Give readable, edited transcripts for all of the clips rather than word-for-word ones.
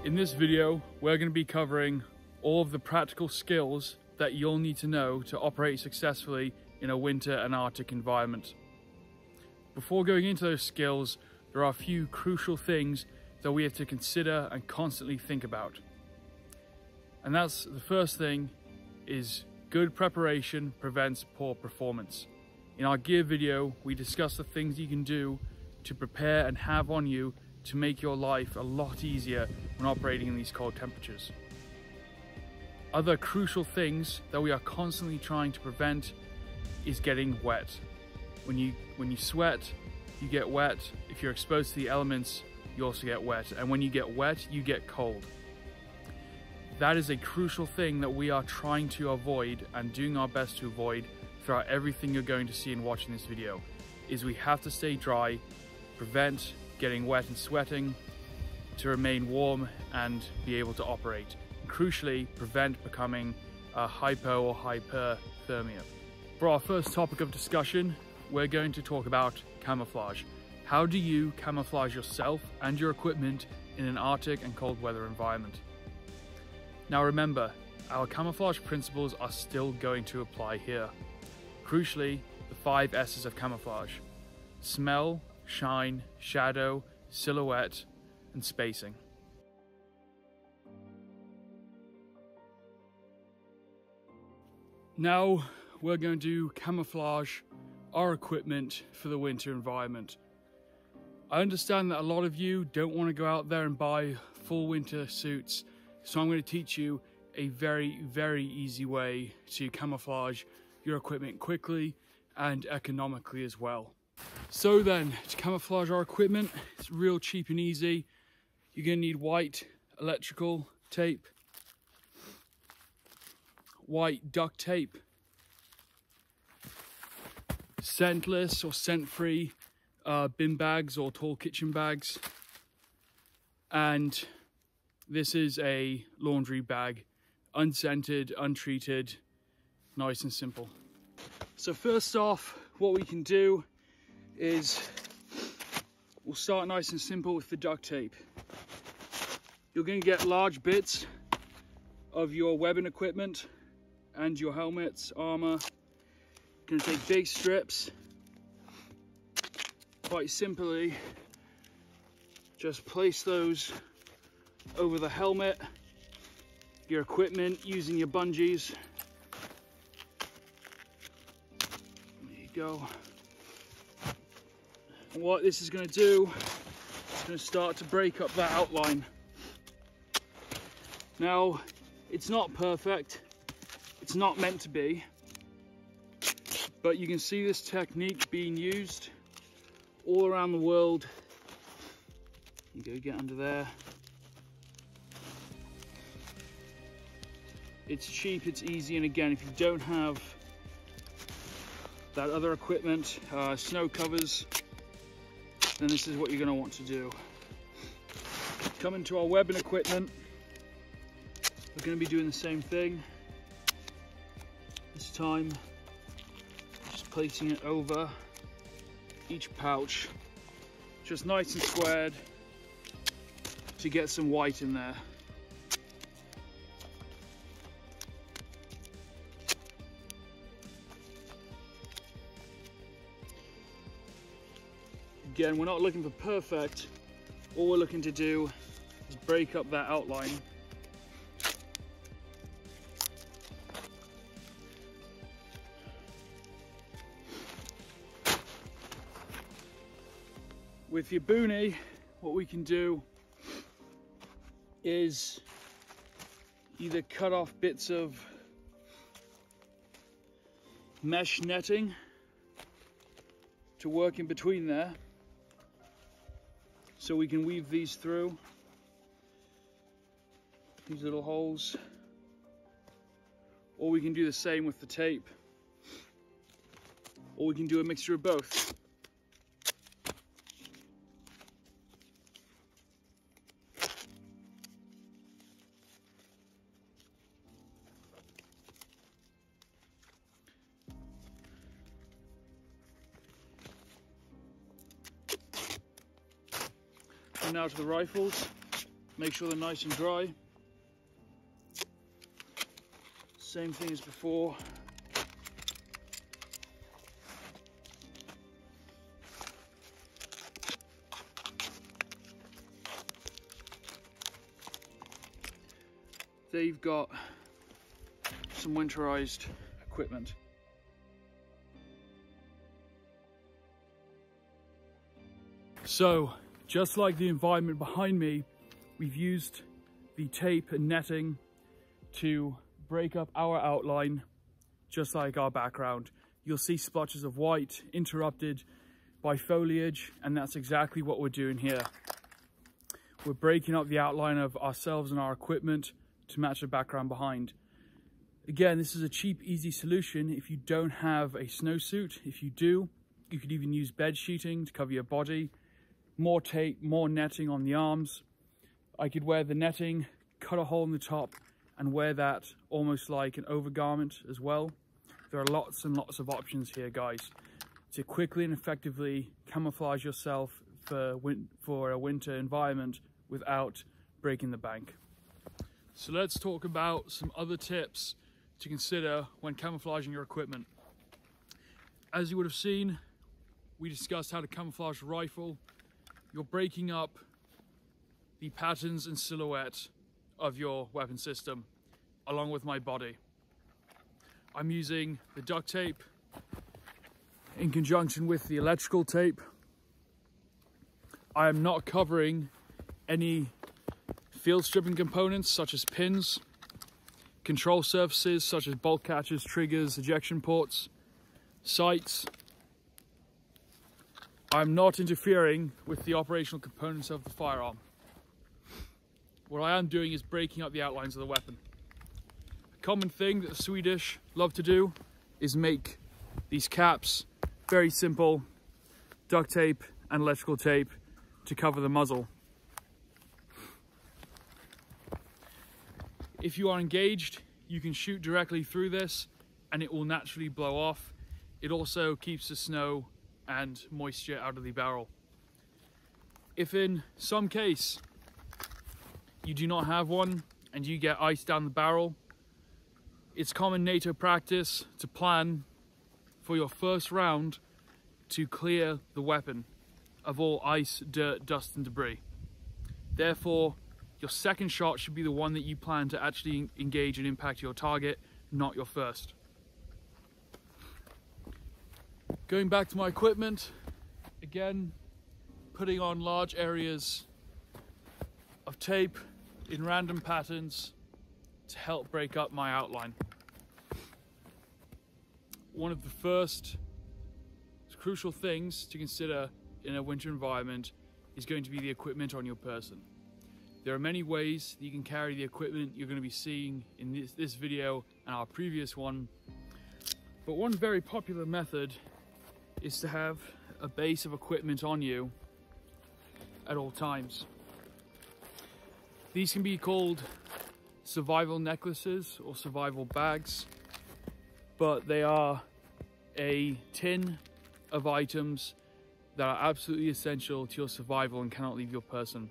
In this video, we're going to be covering all of the practical skills that you'll need to know to operate successfully in a winter and Arctic environment. Before going into those skills, there are a few crucial things that we have to consider and constantly think about. And that's the first thing is good preparation prevents poor performance. In our gear video, we discuss the things you can do to prepare and have on you to make your life a lot easier when operating in these cold temperatures. Other crucial things that we are constantly trying to prevent is getting wet. When you sweat, you get wet. If you're exposed to the elements, you also get wet. And when you get wet, you get cold. That is a crucial thing that we are trying to avoid and doing our best to avoid throughout everything you're going to see in watching this video, is we have to stay dry, prevent getting wet and sweating, to remain warm and be able to operate. Crucially, prevent becoming hypo or hyperthermia. For our first topic of discussion, we're going to talk about camouflage. How do you camouflage yourself and your equipment in an Arctic and cold weather environment? Now remember, our camouflage principles are still going to apply here. Crucially, the 5 S's of camouflage: smell, shine, shadow, silhouette, and spacing. Now we're going to camouflage our equipment for the winter environment. I understand that a lot of you don't want to go out there and buy full winter suits, so I'm going to teach you a very, very easy way to camouflage your equipment quickly and economically as well. So then, to camouflage our equipment, it's real cheap and easy. You're going to need white electrical tape, white duct tape, scentless or scent-free bin bags or tall kitchen bags, and this is a laundry bag, unscented, untreated, nice and simple. So first off, what we can do is we'll start nice and simple with the duct tape. You're going to get large bits of your webbing equipment and your helmets, armor. You're going to take big strips. Quite simply, just place those over the helmet, your equipment, using your bungees. There you go. And what this is going to do, it's going to start to break up that outline. Now, it's not perfect, it's not meant to be, but you can see this technique being used all around the world. You go get under there. It's cheap, it's easy, and again, if you don't have that other equipment, snow covers, then this is what you're going to want to do. Coming to our webbing equipment, we're going to be doing the same thing. This time, just placing it over each pouch, just nice and squared to get some white in there. Again, we're not looking for perfect. All we're looking to do is break up that outline. With your boonie, what we can do is either cut off bits of mesh netting to work in between there, so we can weave these through these little holes, or we can do the same with the tape, or we can do a mixture of both. And now to the rifles. Make sure they're nice and dry. Same thing as before. They've got some winterized equipment. So, just like the environment behind me, we've used the tape and netting to break up our outline, just like our background. You'll see splotches of white interrupted by foliage, and that's exactly what we're doing here. We're breaking up the outline of ourselves and our equipment to match the background behind. Again, this is a cheap, easy solution if you don't have a snowsuit. If you do, you could even use bed sheeting to cover your body. More tape, more netting on the arms. I could wear the netting, cut a hole in the top, and wear that almost like an overgarment as well. There are lots and lots of options here, guys, to quickly and effectively camouflage yourself for a winter environment without breaking the bank. So let's talk about some other tips to consider when camouflaging your equipment. As you would have seen, we discussed how to camouflage a rifle. You're breaking up the patterns and silhouette of your weapon system along with my body. I'm using the duct tape in conjunction with the electrical tape. I am not covering any field stripping components such as pins, control surfaces such as bolt catches, triggers, ejection ports, sights. I'm not interfering with the operational components of the firearm. What I am doing is breaking up the outlines of the weapon. A common thing that the Swedish love to do is make these caps, very simple, duct tape and electrical tape to cover the muzzle. If you are engaged, you can shoot directly through this and it will naturally blow off. It also keeps the snow and moisture out of the barrel. If in some case you do not have one and you get ice down the barrel, it's common NATO practice to plan for your first round to clear the weapon of all ice, dirt, dust and debris. Therefore, your second shot should be the one that you plan to actually engage and impact your target, not your first. Going back to my equipment, again, putting on large areas of tape in random patterns to help break up my outline. One of the first crucial things to consider in a winter environment is going to be the equipment on your person. There are many ways that you can carry the equipment you're going to be seeing in this video and our previous one, but one very popular method is to have a base of equipment on you at all times. These can be called survival necklaces or survival bags, but they are a tin of items that are absolutely essential to your survival and cannot leave your person.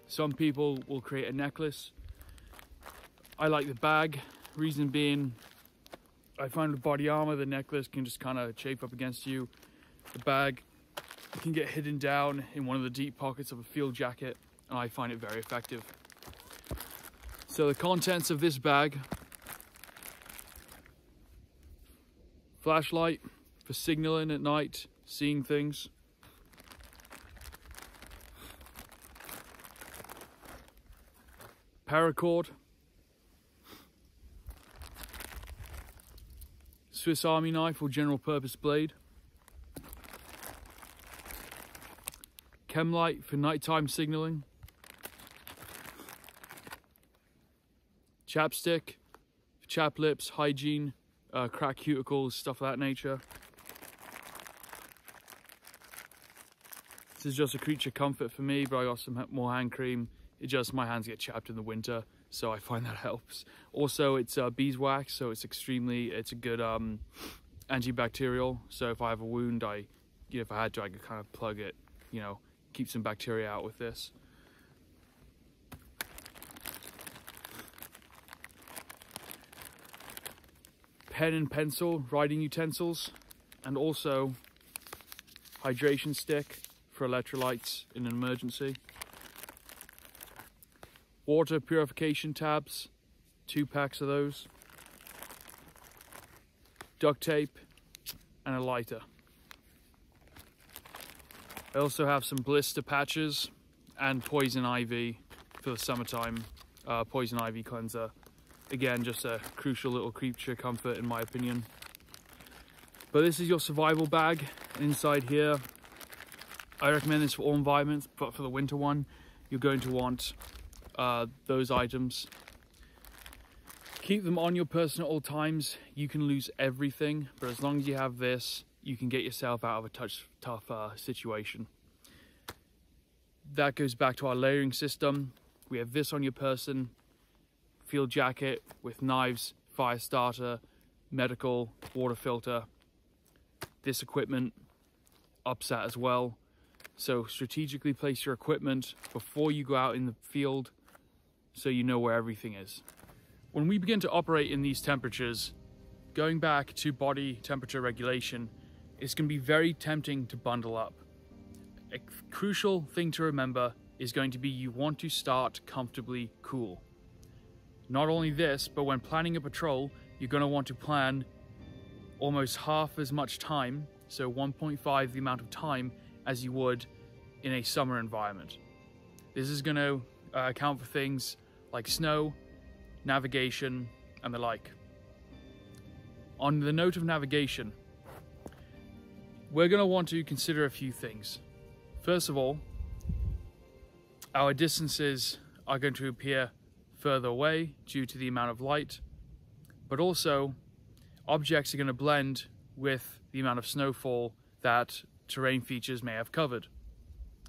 Some people will create a necklace. I like the bag, reason being I find with body armor the necklace can just kind of chafe up against you. The bag can get hidden down in one of the deep pockets of a field jacket, and I find it very effective. So the contents of this bag: flashlight for signaling at night, seeing things, paracord, Swiss Army knife or general purpose blade, chem light for nighttime signaling, chapstick for chapped lips, hygiene, cracked cuticles, stuff of that nature. This is just a creature comfort for me, but I got some more hand cream. My hands get chapped in the winter, so I find that helps. Also, it's beeswax, so it's a good antibacterial. So if I have a wound, if I had to, I could kind of plug it, keep some bacteria out with this. pen and pencil writing utensils, and also hydration stick for electrolytes in an emergency. Water purification tabs, 2 packs of those. Duct tape and a lighter. I also have some blister patches and poison ivy for the summertime, poison ivy cleanser. Again, just a crucial little creature comfort in my opinion. But this is your survival bag. Inside here, I recommend this for all environments, but for the winter one, you're going to want those items. Keep them on your person at all times. You can lose everything, but as long as you have this, you can get yourself out of a tough situation. That goes back to our layering system. We have this on your person, field jacket with knives, fire starter, medical, water filter. This equipment upset as well. So strategically place your equipment before you go out in the field so you know where everything is. When we begin to operate in these temperatures, going back to body temperature regulation, it's going to be very tempting to bundle up. A crucial thing to remember is going to be you want to start comfortably cool. Not only this, but when planning a patrol, you're going to want to plan almost half as much time, so 1.5 the amount of time as you would in a summer environment. This is going to account for things like snow, navigation, and the like. On the note of navigation, we're going to want to consider a few things. First of all, our distances are going to appear further away due to the amount of light, but also objects are going to blend with the amount of snowfall that terrain features may have covered.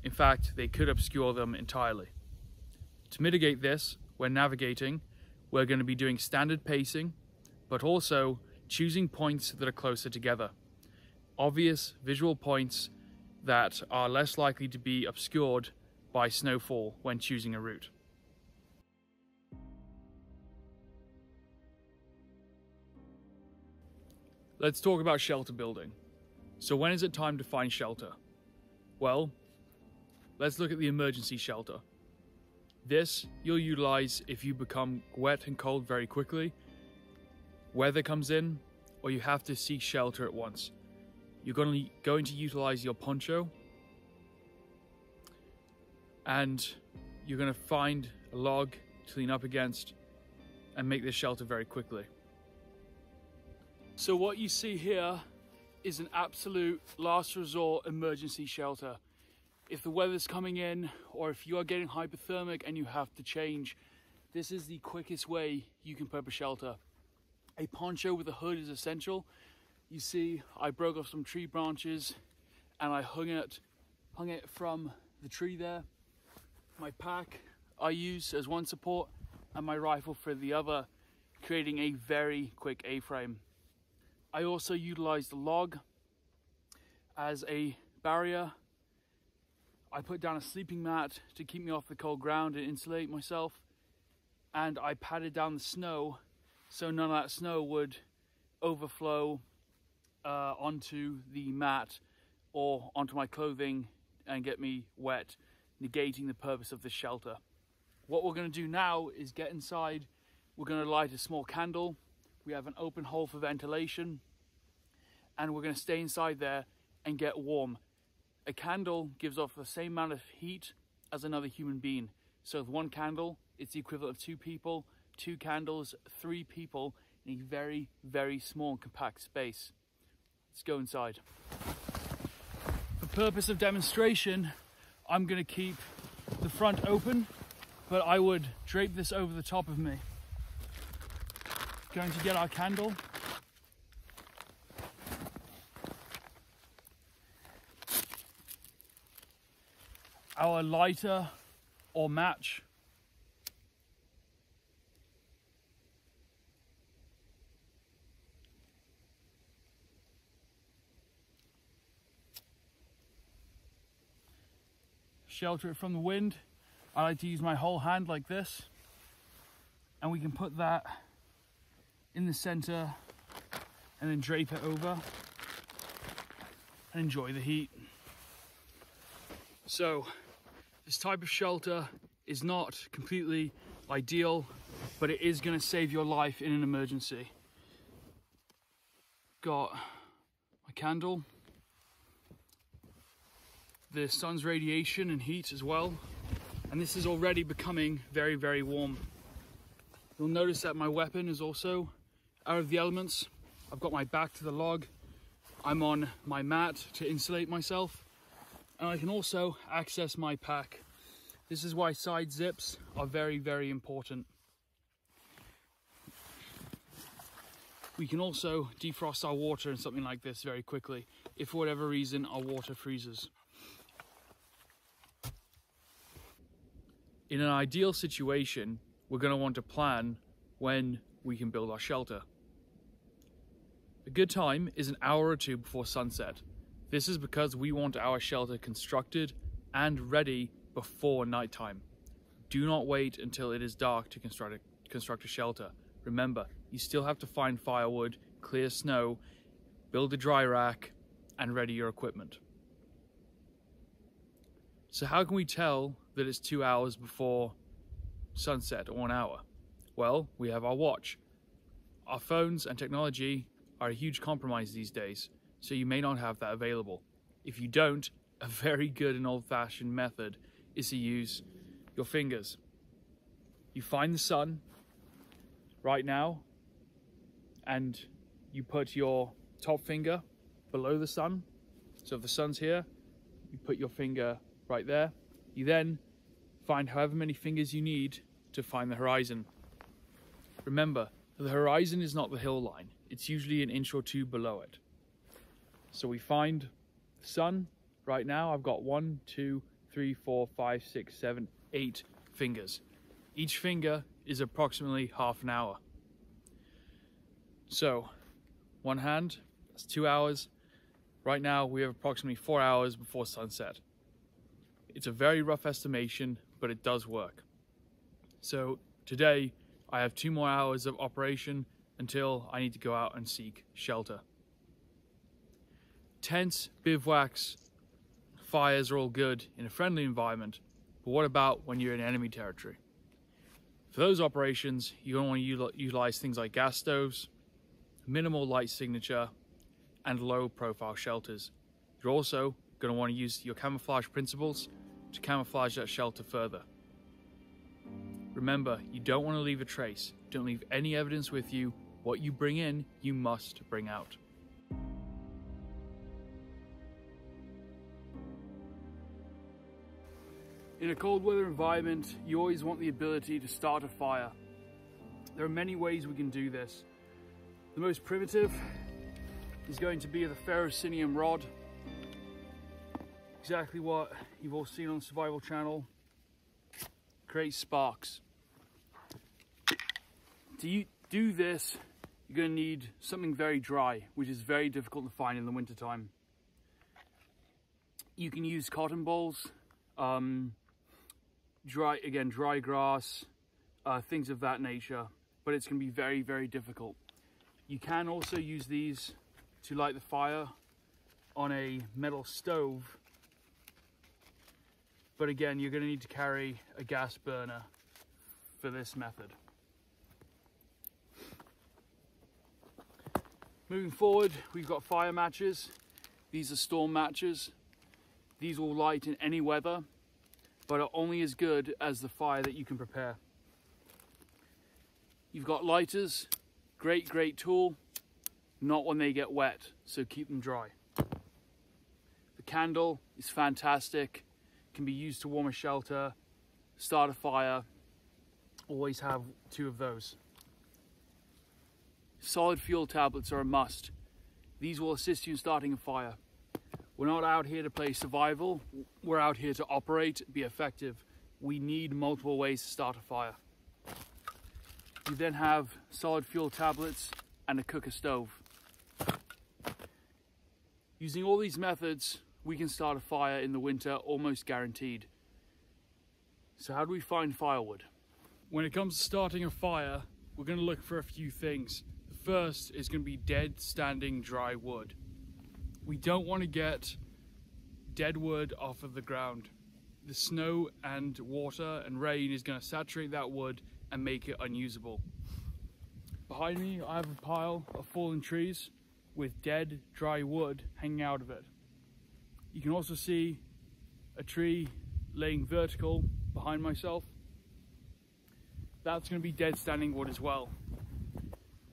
In fact, they could obscure them entirely. To mitigate this, when navigating, we're going to be doing standard pacing, but also choosing points that are closer together. Obvious visual points that are less likely to be obscured by snowfall when choosing a route. Let's talk about shelter building. So when is it time to find shelter? Well, let's look at the emergency shelter. This you'll utilize if you become wet and cold very quickly, weather comes in, or you have to seek shelter at once. You're going to utilize your poncho, and you're going to find a log to lean up against and make this shelter very quickly. So what you see here is an absolute last resort emergency shelter. If the weather's coming in, or if you are getting hypothermic and you have to change, this is the quickest way you can put up a shelter. A poncho with a hood is essential. You see, I broke off some tree branches and I hung it from the tree there. My pack I use as one support and my rifle for the other, creating a very quick A-frame. I also utilized a log as a barrier. I put down a sleeping mat to keep me off the cold ground and insulate myself, and I patted down the snow so none of that snow would overflow onto the mat or onto my clothing and get me wet, negating the purpose of this shelter. What we're going to do now is get inside. We're going to light a small candle. We have an open hole for ventilation, and we're going to stay inside there and get warm. A candle gives off the same amount of heat as another human being. So with one candle, it's the equivalent of 2 people. 2 candles, 3 people in a very, very small compact space. Let's go inside. For purpose of demonstration, I'm going to keep the front open, but I would drape this over the top of me. Going to get our candle. Our lighter or match. Shelter it from the wind. I like to use my whole hand like this, and we can put that in the center and then drape it over and enjoy the heat. So this type of shelter is not completely ideal, but it is going to save your life in an emergency. Got my candle, the sun's radiation and heat as well, and this is already becoming very, very warm. You'll notice that my weapon is also out of the elements. I've got my back to the log, I'm on my mat to insulate myself, and I can also access my pack. This is why side zips are very, very important. We can also defrost our water in something like this very quickly if for whatever reason our water freezes. In an ideal situation, we're going to want to plan when we can build our shelter. A good time is an hour or two before sunset. This is because we want our shelter constructed and ready before nighttime. Do not wait until it is dark to construct a shelter. Remember, you still have to find firewood, clear snow, build a dry rack, and ready your equipment. So how can we tell that it's 2 hours before sunset or an hour? Well, we have our watch. Our phones and technology are a huge compromise these days, so you may not have that available. If you don't, a very good and old-fashioned method is to use your fingers. You find the sun right now, and you put your top finger below the sun. So if the sun's here, you put your finger right there. You then find however many fingers you need to find the horizon. Remember, the horizon is not the hill line. It's usually an inch or two below it. So we find the sun. Right now I've got 1, 2, 3, 4, 5, 6, 7, 8 fingers. Each finger is approximately half an hour. So one hand, that's 2 hours. Right now we have approximately 4 hours before sunset. It's a very rough estimation, but it does work. So today I have 2 more hours of operation until I need to go out and seek shelter. Tents, bivouacs, fires are all good in a friendly environment, but what about when you're in enemy territory? For those operations, you're going to want to utilize things like gas stoves, minimal light signature, and low profile shelters. You're also going to want to use your camouflage principles to camouflage that shelter further. Remember, you don't want to leave a trace. Don't leave any evidence with you. What you bring in, you must bring out. In a cold weather environment, you always want the ability to start a fire. There are many ways we can do this. The most primitive is going to be the ferrocenium rod. Exactly what you've all seen on the Survival Channel. Create sparks. To do this, you're going to need something very dry, which is very difficult to find in the wintertime. You can use cotton balls, dry grass, things of that nature, but it's going to be very, very difficult. You can also use these to light the fire on a metal stove, but again, you're going to need to carry a gas burner for this method. Moving forward, we've got fire matches. These are storm matches. These will light in any weather, but are only as good as the fire that you can prepare. You've got lighters, great tool, not when they get wet, so keep them dry. The candle is fantastic, can be used to warm a shelter, start a fire, always have 2 of those. Solid fuel tablets are a must. These will assist you in starting a fire. We're not out here to play survival, we're out here to operate, be effective. We need multiple ways to start a fire. You then have solid fuel tablets and a cooker stove. Using all these methods, we can start a fire in the winter almost guaranteed. So how do we find firewood? When it comes to starting a fire, we're going to look for a few things. The first is going to be dead standing dry wood. We don't want to get dead wood off of the ground. The snow and water and rain is going to saturate that wood and make it unusable. Behind me I have a pile of fallen trees with dead dry wood hanging out of it. You can also see a tree laying vertical behind myself. That's going to be dead standing wood as well.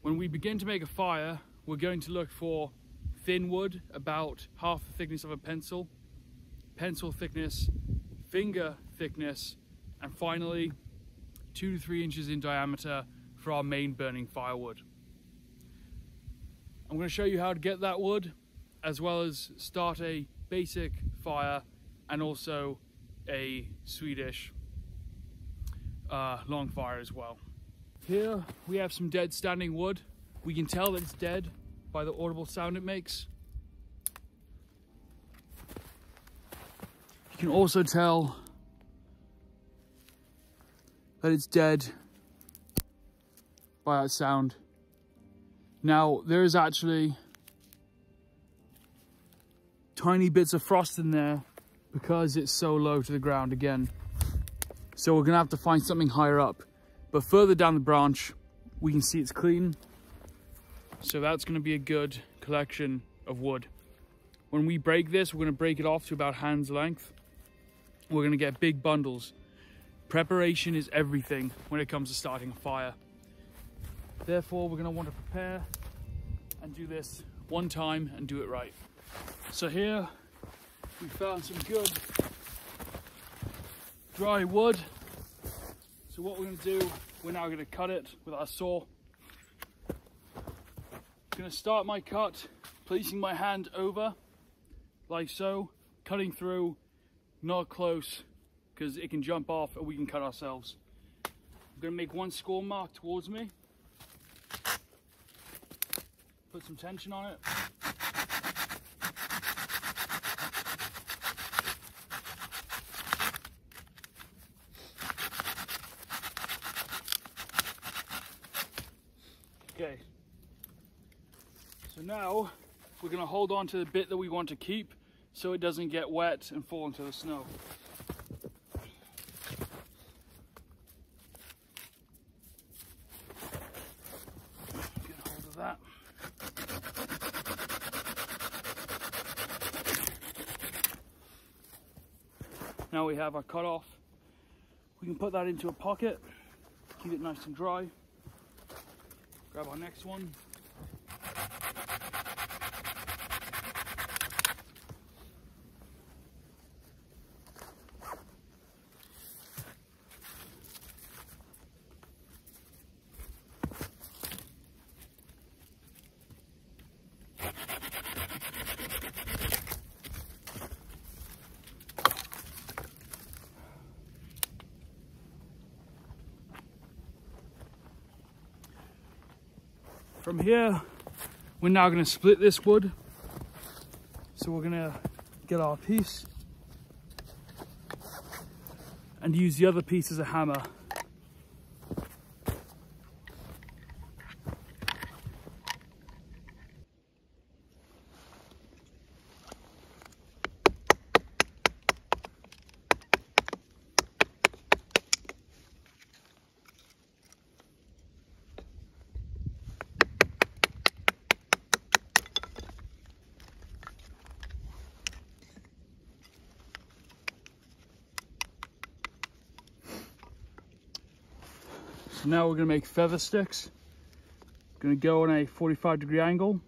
When we begin to make a fire, we're going to look for thin wood, about half the thickness of a pencil thickness, finger thickness, and finally 2 to 3 inches in diameter for our main burning firewood. I'm going to show you how to get that wood, as well as start a basic fire and also a Swedish long fire as well. Here we have some dead standing wood. We can tell that it's dead by the audible sound it makes. You can also tell that it's dead by that sound. Now, there is actually tiny bits of frost in there because it's so low to the ground again. So we're gonna have to find something higher up. But further down the branch, we can see it's clean. So that's gonna be a good collection of wood. When we break this, we're gonna break it off to about hand's length. We're gonna get big bundles. Preparation is everything when it comes to starting a fire. Therefore, we're gonna want to prepare and do this one time and do it right. So here, we found some good dry wood. So what we're gonna do, we're now gonna cut it with our saw. I'm gonna start my cut, placing my hand over, like so, cutting through, not close, because it can jump off and we can cut ourselves. I'm gonna make one score mark towards me. Put some tension on it. Okay. So now we're gonna hold on to the bit that we want to keep so it doesn't get wet and fall into the snow. Get hold of that. Now we have our cut off. We can put that into a pocket, keep it nice and dry. Grab our next one. From here, we're now going to split this wood. So we're going to get our piece and use the other piece as a hammer. So now we're going to make feather sticks. Going to go on a 45-degree angle,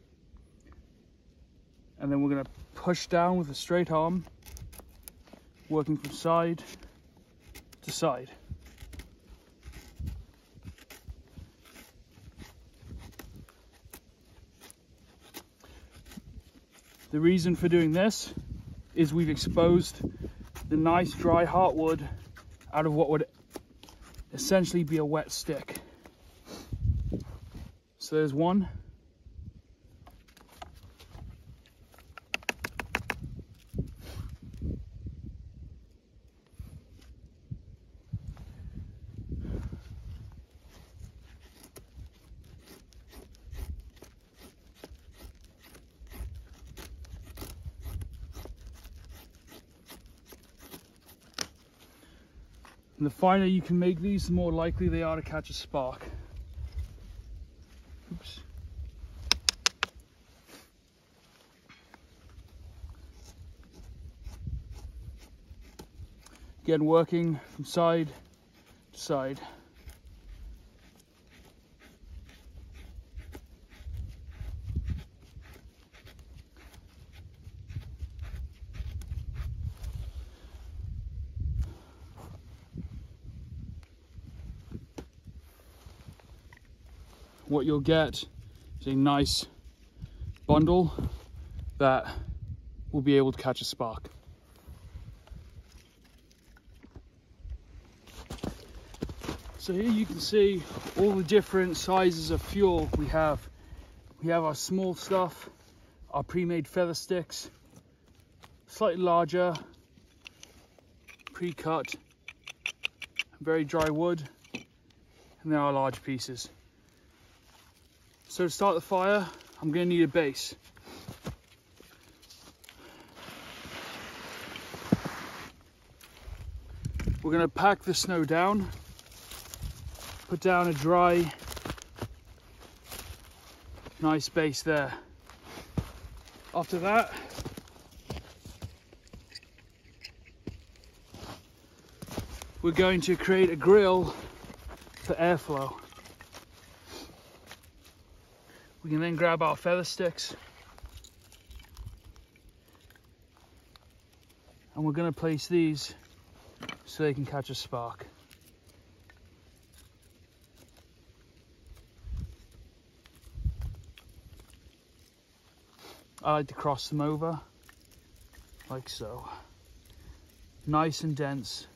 and then we're going to push down with a straight arm, working from side to side. The reason for doing this is we've exposed the nice dry heartwood out of what would essentially be a wet stick. So there's one. And the finer you can make these, the more likely they are to catch a spark. Oops. Again, working from side to side. What you'll get is a nice bundle that will be able to catch a spark. So here you can see all the different sizes of fuel we have. We have our small stuff, our pre-made feather sticks, slightly larger, pre-cut, very dry wood, and there are large pieces. So to start the fire, I'm going to need a base. We're going to pack the snow down, put down a dry, nice base there. After that, we're going to create a grill for airflow. We can then grab our feather sticks and we're going to place these so they can catch a spark. I like to cross them over like so. Nice and dense.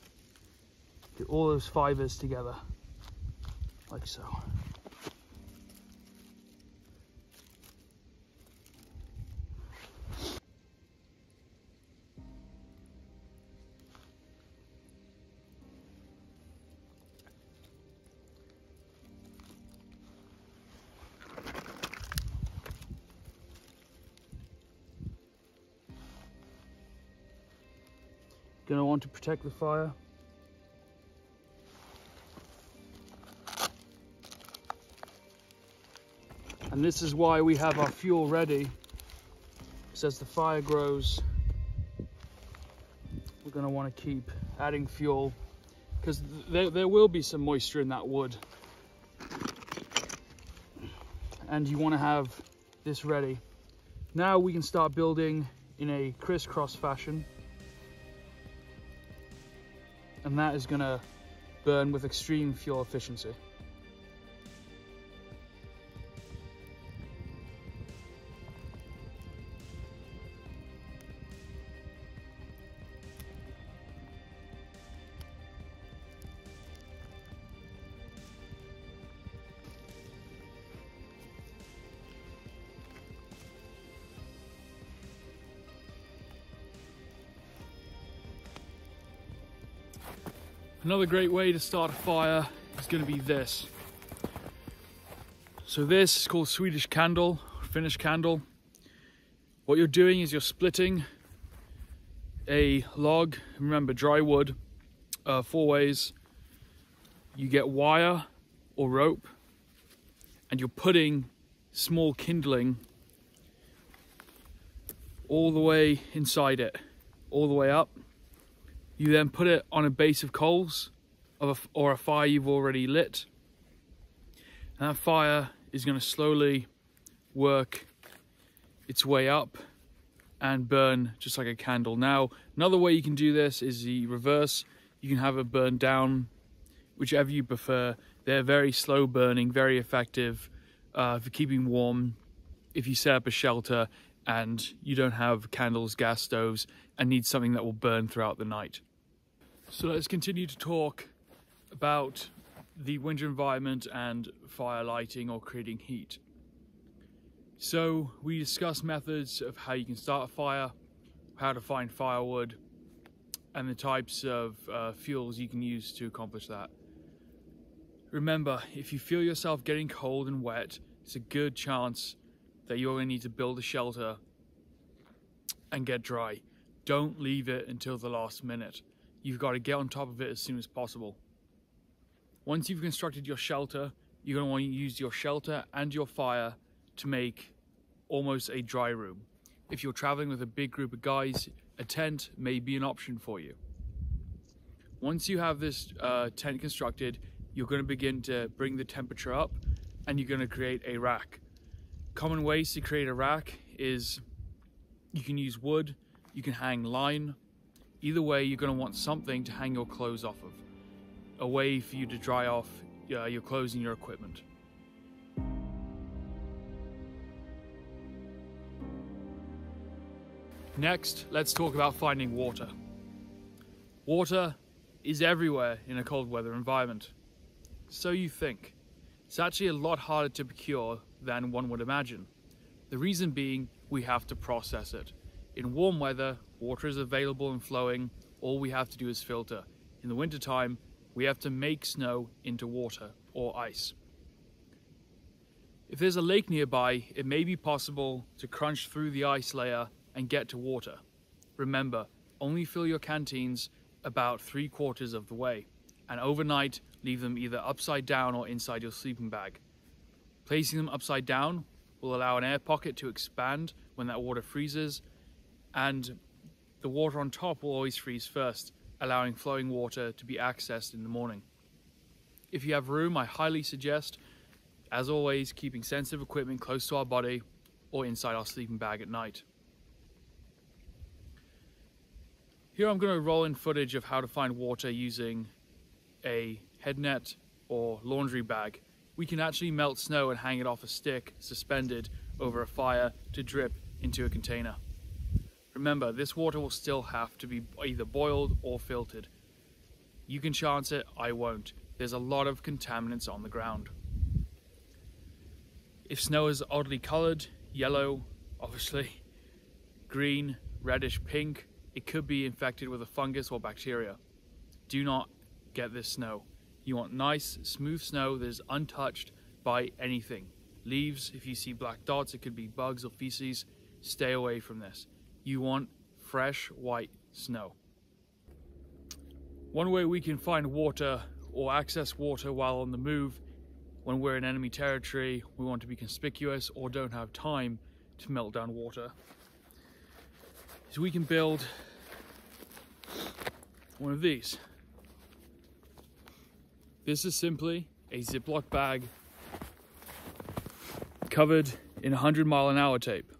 Get all those fibers together like so. Gonna want to protect the fire. And this is why we have our fuel ready. Because as the fire grows, we're gonna want to keep adding fuel because there will be some moisture in that wood. And you want to have this ready. Now we can start building in a crisscross fashion. And that is going to burn with extreme fuel efficiency. Another great way to start a fire is going to be this. So this is called Swedish candle, Finnish candle. What you're doing is you're splitting a log, remember dry wood, 4 ways. You get wire or rope and you're putting small kindling all the way inside it, all the way up. You then put it on a base of coals or a fire you've already lit. And that fire is going to slowly work its way up and burn just like a candle. Now, another way you can do this is the reverse. You can have it burn down, whichever you prefer. They're very slow burning, very effective for keeping warm if you set up a shelter and you don't have candles, gas stoves, and need something that will burn throughout the night. So let's continue to talk about the winter environment and fire lighting or creating heat. So we discussed methods of how you can start a fire, how to find firewood, and the types of fuels you can use to accomplish that. Remember, if you feel yourself getting cold and wet, it's a good chance that you're going to need to build a shelter and get dry. Don't leave it until the last minute. you've got to get on top of it as soon as possible. Once you've constructed your shelter, you're going to want to use your shelter and your fire to make almost a dry room. If you're traveling with a big group of guys, a tent may be an option for you. Once you have this tent constructed, you're going to begin to bring the temperature up and you're going to create a rack. Common ways to create a rack is you can use wood, you can hang line. Either way, you're going to want something to hang your clothes off of. A way for you to dry off your clothes and your equipment. Next, let's talk about finding water. Water is everywhere in a cold weather environment. So you think. It's actually a lot harder to procure than one would imagine. The reason being, we have to process it. In warm weather, water is available and flowing. All we have to do is filter. In the wintertime, we have to make snow into water or ice. If there's a lake nearby, it may be possible to crunch through the ice layer and get to water. Remember, only fill your canteens about 3/4 of the way, and overnight leave them either upside down or inside your sleeping bag. Placing them upside down will allow an air pocket to expand when that water freezes, and the water on top will always freeze first, allowing flowing water to be accessed in the morning. If you have room, I highly suggest, as always, keeping sensitive equipment close to our body or inside our sleeping bag at night. Here I'm going to roll in footage of how to find water using a head net or laundry bag. We can actually melt snow and hang it off a stick suspended over a fire to drip into a container. Remember, this water will still have to be either boiled or filtered. You can chance it, I won't. There's a lot of contaminants on the ground. If snow is oddly colored, yellow, obviously, green, reddish, pink, it could be infected with a fungus or bacteria. Do not get this snow. You want nice, smooth snow that is untouched by anything. Leaves, if you see black dots, it could be bugs or feces. Stay away from this. You want fresh, white snow. One way we can find water or access water while on the move, when we're in enemy territory, we want to be conspicuous or don't have time to melt down water, is we can build one of these. This is simply a Ziploc bag covered in 100-mile-an-hour tape.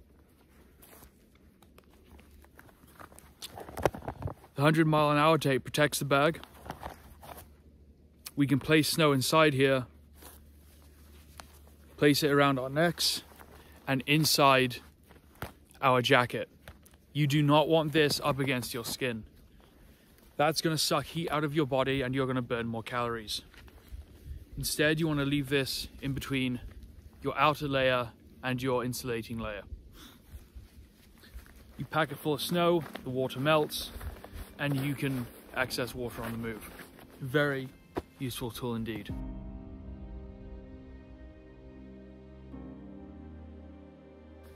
The 100-mile-an-hour tape protects the bag. We can place snow inside here, place it around our necks and inside our jacket. You do not want this up against your skin. That's going to suck heat out of your body and you're going to burn more calories. Instead, you want to leave this in between your outer layer and your insulating layer. You pack it full of snow, the water melts, and you can access water on the move. Very useful tool indeed.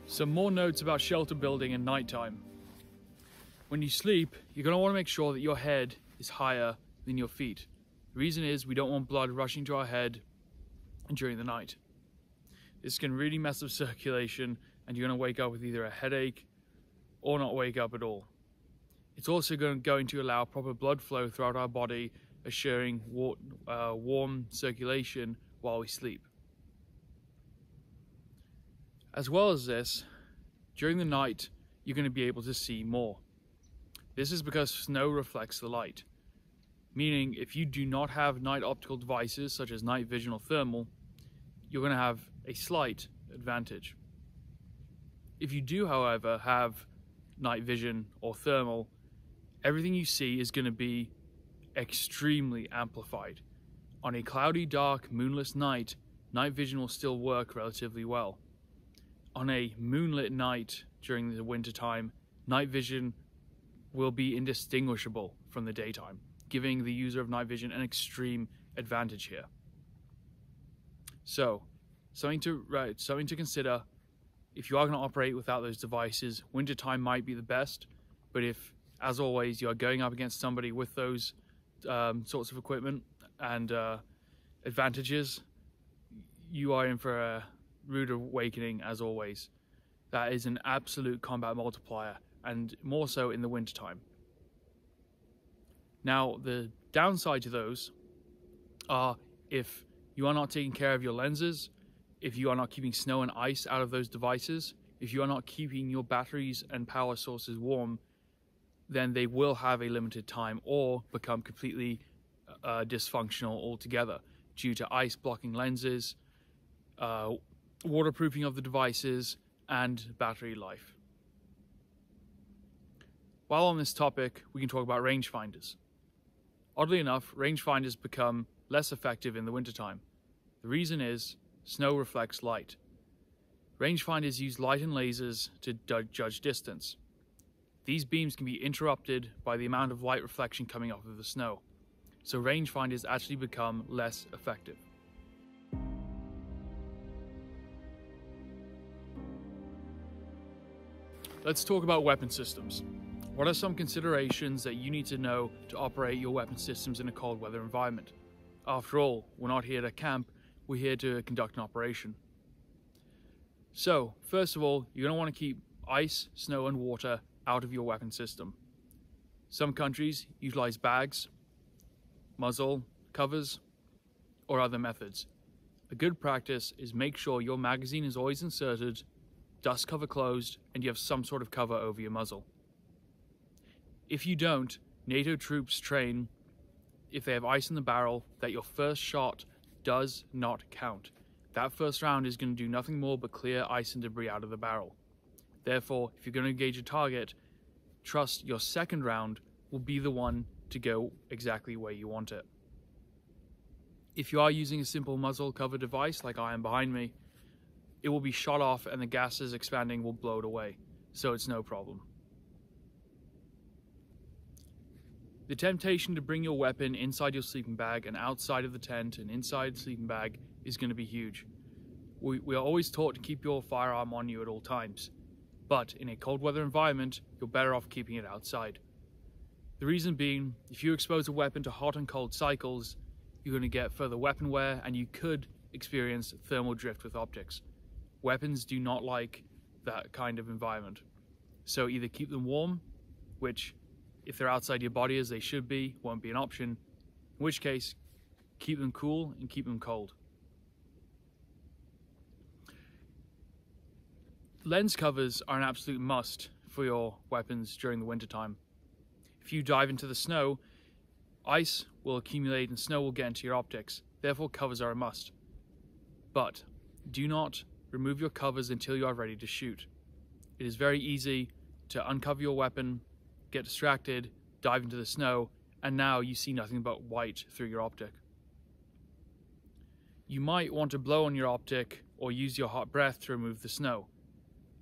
Some more notes about shelter building at nighttime. When you sleep, you're going to want to make sure that your head is higher than your feet. The reason is we don't want blood rushing to our head during the night. This can really mess up circulation and you're going to wake up with either a headache or not wake up at all. It's also going to allow proper blood flow throughout our body, assuring warm circulation while we sleep. As well as this, during the night, you're going to be able to see more. This is because snow reflects the light, meaning if you do not have night optical devices such as night vision or thermal, you're going to have a slight advantage. If you do, however, have night vision or thermal, everything you see is going to be extremely amplified. On a cloudy, dark, moonless night, night vision will still work relatively well. On a moonlit night during the winter time, night vision will be indistinguishable from the daytime, giving the user of night vision an extreme advantage here. So, something to consider. If you are going to operate without those devices, wintertime might be the best, but if As always, you are going up against somebody with those sorts of equipment and advantages. You are in for a rude awakening, as always. That is an absolute combat multiplier, and more so in the wintertime. Now, the downside to those are if you are not taking care of your lenses, if you are not keeping snow and ice out of those devices, if you are not keeping your batteries and power sources warm, then they will have a limited time or become completely dysfunctional altogether due to ice blocking lenses, waterproofing of the devices, and battery life. While on this topic, we can talk about rangefinders. Oddly enough, rangefinders become less effective in the wintertime. The reason is snow reflects light. Rangefinders use light and lasers to judge distance. These beams can be interrupted by the amount of light reflection coming off of the snow, so rangefinders actually become less effective. Let's talk about weapon systems. What are some considerations that you need to know to operate your weapon systems in a cold weather environment? After all, we're not here to camp, we're here to conduct an operation. So, first of all, you're going to want to keep ice, snow, and water out of your weapon system. Some countries utilize bags, muzzle covers, or other methods. A good practice is make sure your magazine is always inserted, dust cover closed, and you have some sort of cover over your muzzle. If you don't, NATO troops train, if they have ice in the barrel, that your first shot does not count. That first round is going to do nothing more but clear ice and debris out of the barrel. Therefore, if you're going to engage a target, trust your second round will be the one to go exactly where you want it. If you are using a simple muzzle cover device like I am behind me, it will be shot off and the gases expanding will blow it away, so it's no problem. The temptation to bring your weapon inside your sleeping bag and outside of the tent and inside the sleeping bag is going to be huge. We are always taught to keep your firearm on you at all times, but in a cold weather environment, you're better off keeping it outside. The reason being, if you expose a weapon to hot and cold cycles, you're going to get further weapon wear and you could experience thermal drift with optics. Weapons do not like that kind of environment. So either keep them warm, which if they're outside your body as they should be, won't be an option, in which case, keep them cool and keep them cold. Lens covers are an absolute must for your weapons during the wintertime. If you dive into the snow, ice will accumulate and snow will get into your optics, therefore covers are a must. But do not remove your covers until you are ready to shoot. It is very easy to uncover your weapon, get distracted, dive into the snow, and now you see nothing but white through your optic. You might want to blow on your optic or use your hot breath to remove the snow.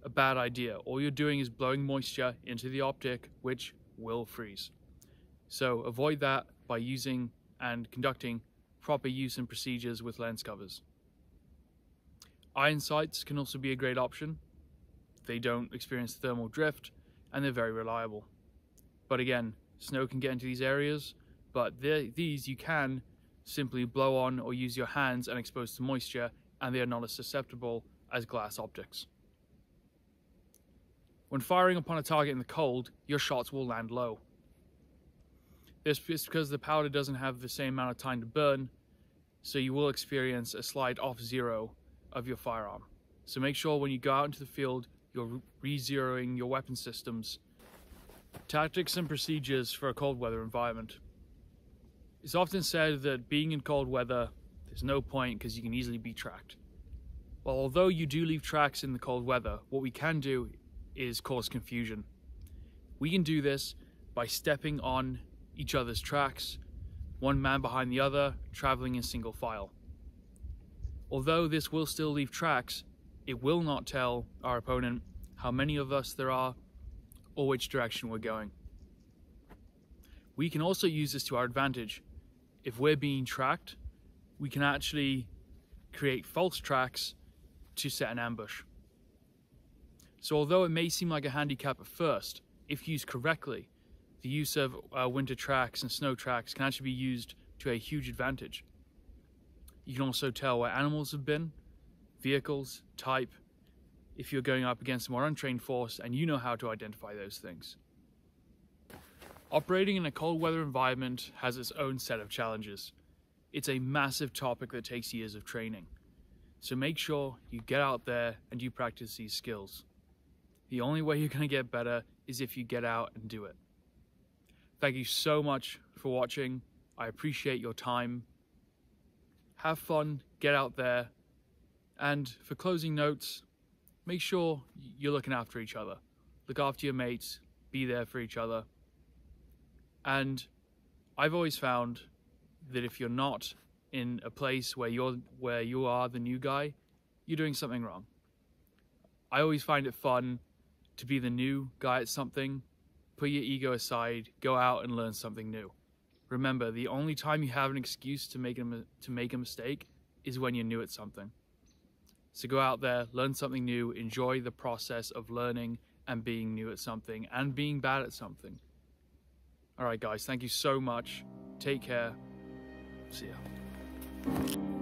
A bad idea. All you're doing is blowing moisture into the optic, which will freeze. So avoid that by using and conducting proper use and procedures with lens covers. Iron sights can also be a great option. They don't experience thermal drift and they're very reliable. But again, snow can get into these areas, but these you can simply blow on or use your hands and expose to moisture, and they are not as susceptible as glass optics. When firing upon a target in the cold, your shots will land low. This is because the powder doesn't have the same amount of time to burn, so you will experience a slight off zero of your firearm. So make sure when you go out into the field, you're re-zeroing your weapon systems. Tactics and procedures for a cold weather environment. It's often said that being in cold weather, there's no point because you can easily be tracked. Well, although you do leave tracks in the cold weather, what we can do is cause confusion. We can do this by stepping on each other's tracks, one man behind the other, traveling in single file. Although this will still leave tracks, it will not tell our opponent how many of us there are or which direction we're going. We can also use this to our advantage. If we're being tracked, we can actually create false tracks to set an ambush. So although it may seem like a handicap at first, if used correctly, the use of winter tracks and snow tracks can actually be used to a huge advantage. You can also tell where animals have been, vehicles, type, if you're going up against a more untrained force and you know how to identify those things. Operating in a cold weather environment has its own set of challenges. It's a massive topic that takes years of training. So make sure you get out there and you practice these skills. The only way you're going to get better is if you get out and do it. Thank you so much for watching. I appreciate your time. Have fun, get out there, and for closing notes, make sure you're looking after each other. Look after your mates, be there for each other. And I've always found that if you're not in a place where you are the new guy, you're doing something wrong. I always find it fun to be the new guy at something. Put your ego aside, go out and learn something new. Remember, the only time you have an excuse to make a mistake is when you're new at something. So go out there, learn something new, enjoy the process of learning and being new at something and being bad at something. All right, guys, thank you so much. Take care. See ya.